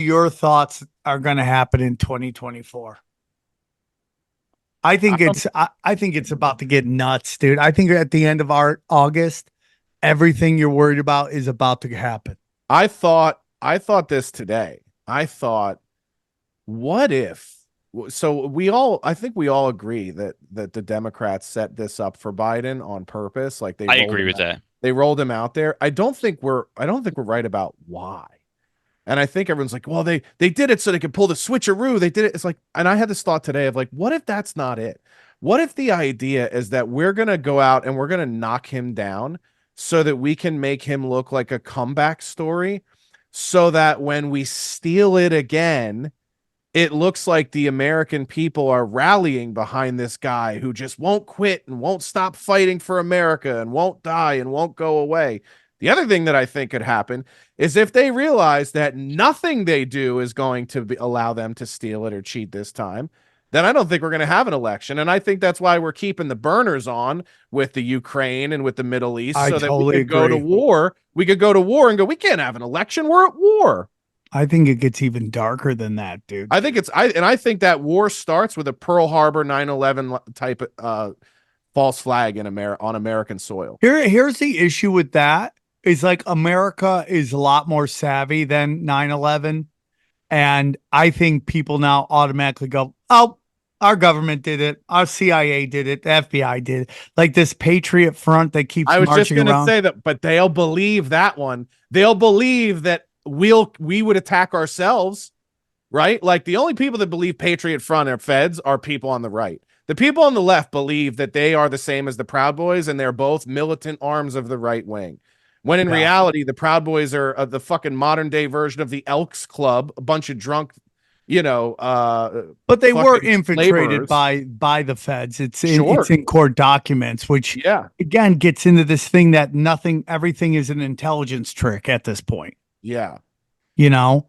your thoughts are going to happen in 2024? I don't, I think it's about to get nuts, dude. I think at the end of our August, everything you're worried about is about to happen. I thought this today. I thought, what if? So I think we all agree that the Democrats set this up for Biden on purpose. Like I agree with that. they rolled him out there. I don't think we're right about why. And I think everyone's like, well, they did it so they could pull the switcheroo. They did it. It's like, and I had this thought today of like, what if that's not it? What if the idea is that we're gonna go out and we're gonna knock him down so that we can make him look like a comeback story, so that when we steal it again, it looks like the American people are rallying behind this guy who just won't quit and won't stop fighting for America and won't die and won't go away. The other thing that I think could happen is if they realize that nothing they do is going to allow them to steal it or cheat this time, then I don't think we're going to have an election. And I think that's why we're keeping the burners on with the Ukraine and with the Middle East, I so that we totally could go to agree. war. We could go to war and go, we can't have an election. We're at war. I think it gets even darker than that, dude. I think that war starts with a Pearl Harbor 9/11 type false flag on American soil. Here's the issue with that is like America is a lot more savvy than 9/11. And I think people now automatically go, oh, our government did it. Our CIA did it. The FBI did it. Like this Patriot Front that keeps I was just marching going to around. say that, but they'll believe that one. They'll believe that we would attack ourselves, right? Like the only people that believe Patriot Front are feds are people on the right. The people on the left believe that they are the same as the Proud Boys, and they're both militant arms of the right wing. When in reality, the Proud Boys are the fucking modern day version of the Elks Club, a bunch of drunk, but they were fucking infiltrated laborers. by the feds. It's Sure. in court documents, which Yeah. again gets into this thing that everything is an intelligence trick at this point, Yeah. you know?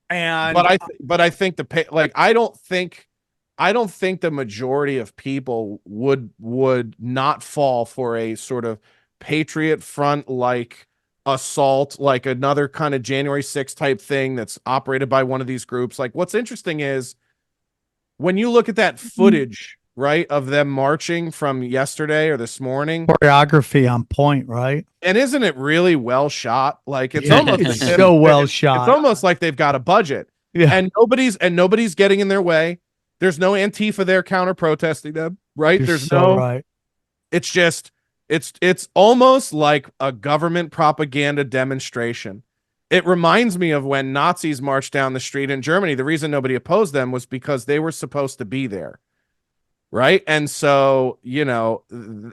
And But I think I don't think the majority of people would not fall for a sort of Patriot Front like assault, like another kind of January 6th type thing that's operated by one of these groups. Like what's interesting is when you look at that footage, right, of them marching from yesterday or this morning, choreography on point, right? and isn't it really well shot? Like it's Yeah, almost it's like so well it's shot. almost like they've got a budget. Yeah. And nobody's getting in their way. There's no Antifa there counter protesting them, right? You're There's so no right. It's just it's almost like a government propaganda demonstration. It reminds me of when Nazis marched down the street in Germany. The reason nobody opposed them was because they were supposed to be there. Right? And so,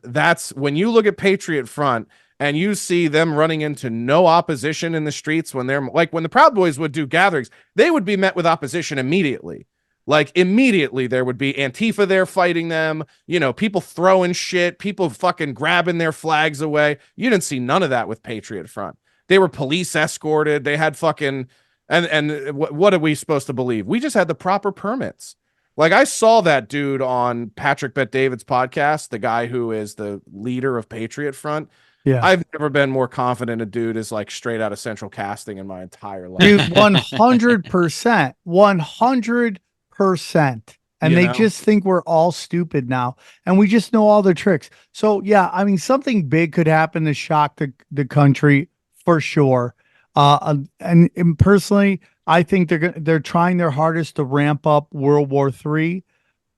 that's when you look at Patriot Front and you see them running into no opposition in the streets when they're like when the Proud Boys would do gatherings, they would be met with opposition immediately. Like immediately there would be Antifa there fighting them, people throwing shit, people fucking grabbing their flags away. You didn't see none of that with Patriot Front. They were police escorted. They had fucking and what are we supposed to believe? We just had the proper permits. Like I saw that dude on Patrick Bet David's podcast, the guy who is the leader of Patriot Front. Yeah. I've never been more confident a dude is like straight out of Central Casting in my entire life. Dude, 100%. 100%. And they just think we're all stupid now. And we just know all the tricks. So yeah, I mean, something big could happen to shock the country for sure. And personally, I think they're trying their hardest to ramp up World War III.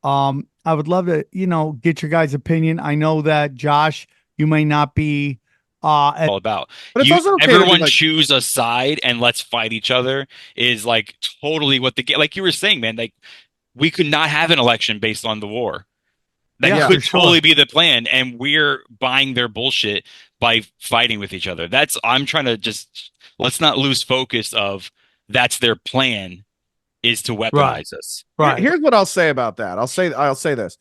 I would love to, get your guys' opinion. I know that Josh, you may not be all about. But it's also okay everyone like, choose a side and let's fight each other is like totally what like you were saying, man. Like we could not have an election based on the war. That could totally be the plan, and we're buying their bullshit by fighting with each other. I'm trying to just let's not lose focus of that's their plan is to weaponize us. Right. Here's what I'll say about that. I'll say this.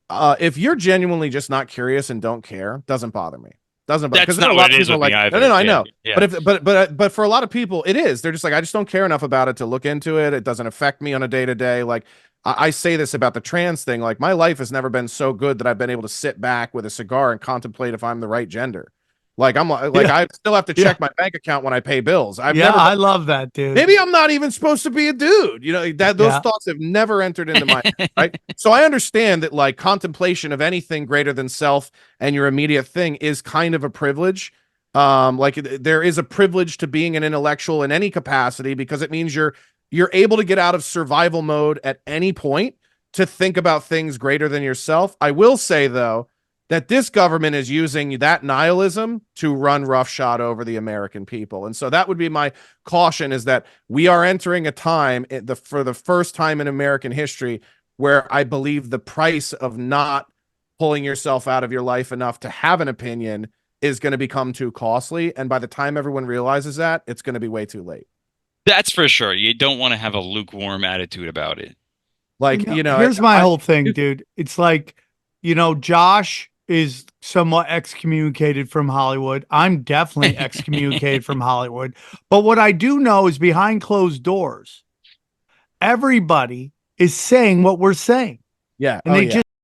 If you're genuinely just not curious and don't care, doesn't bother me. Doesn't bother That's not what it is with me either. No, I know. Yeah. But for a lot of people, it is. They're just like, I just don't care enough about it to look into it. It doesn't affect me on a day-to-day. Like I say this about the trans thing. Like my life has never been so good that I've been able to sit back with a cigar and contemplate if I'm the right gender. Like I still have to check my bank account when I pay bills. I love that, dude. Maybe I'm not even supposed to be a dude. Those thoughts have never entered into my head, right? So I understand that like contemplation of anything greater than self and your immediate thing is kind of a privilege. Like there is a privilege to being an intellectual in any capacity because it means you're able to get out of survival mode at any point to think about things greater than yourself. I will say though, that this government is using that nihilism to run roughshod over the American people. And so that would be my caution, is that we are entering a time for the first time in American history where I believe the price of not pulling yourself out of your life enough to have an opinion is going to become too costly. And by the time everyone realizes that, it's going to be way too late. That's for sure. You don't want to have a lukewarm attitude about it. Like, here's my whole thing, dude. It's like, Josh is somewhat excommunicated from Hollywood. I'm definitely excommunicated from Hollywood. But what I do know is behind closed doors, everybody is saying what we're saying. Yeah. And they